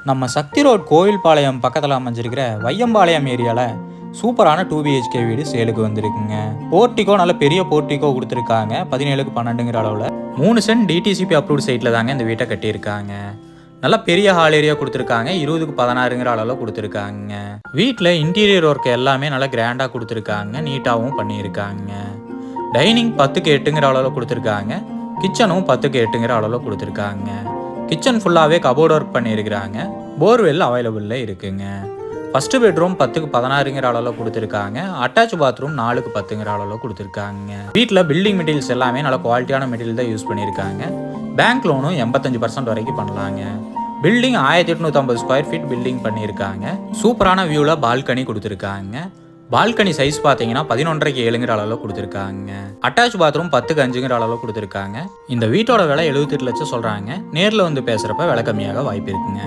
நம்ம சக்தி ரோட் கோவில்பாளையம் பக்கத்தில் அமைஞ்சிருக்கிற வையம்பாளையம் ஏரியாவில் சூப்பரான 2 BHK வீடு சேலுக்கு வந்திருக்குங்க. போர்ட்டிகோ நல்ல பெரிய போர்ட்டிகோ கொடுத்துருக்காங்க. 17க்கு 12ங்கிற அளவில் 3 சென்ட் DTCP அப்ரூவ்ட் சைட்டில் தாங்க இந்த வீட்டை கட்டியிருக்காங்க. நல்லா பெரிய ஹால் ஏரியா கொடுத்துருக்காங்க. 20க்கு 16ங்கிற அளவில் கொடுத்துருக்காங்க. வீட்டில் இன்டீரியர் ஒர்க் எல்லாமே நல்லா கிராண்டாக கொடுத்துருக்காங்க. நீட்டாகவும் பண்ணியிருக்காங்க. டைனிங் 10க்கு 8ங்கிற அளவில் கொடுத்துருக்காங்க. கிச்சனும் 10க்கு 8ங்கிற அளவில் கொடுத்துருக்காங்க. கிச்சன் ஃபுல்லாகவே கபோர்ட் ஒர்க் பண்ணியிருக்கிறாங்க. போர்வெல் அவைலபிளில் இருக்குங்க. ஃபஸ்ட்டு பெட்ரூம் 10க்கு 16ங்கிற அளவில் கொடுத்துருக்காங்க. அட்டாச் பாத்ரூம் 4க்கு 10ங்கிற அளவில் கொடுத்துருக்காங்க. வீட்டில் பில்டிங் மெட்டீரியல்ஸ் எல்லாமே நல்ல குவாலிட்டியான மெட்டீரியல் தான் யூஸ் பண்ணியிருக்காங்க. பேங்க் லோனும் 85% வரைக்கும் பண்ணலாங்க. பில்டிங் 1850 ஸ்கொயர் ஃபீட் பில்டிங் பண்ணியிருக்காங்க. சூப்பரான வியூவில் பால்கனி கொடுத்துருக்காங்க. பால்கனி சைஸ் பார்த்தீங்கன்னா 11.5க்கு 7ங்கிற அளவில் கொடுத்துருக்காங்க. அட்டாச் பாத்ரூம் 10க்கு 5ங்கிற அளவில் கொடுத்துருக்காங்க. இந்த வீட்டோட விலை 78 லட்சம் சொல்கிறாங்க. நேரில் வந்து பேசுகிறப்ப விலை கம்மியாக வாய்ப்பு இருக்குங்க.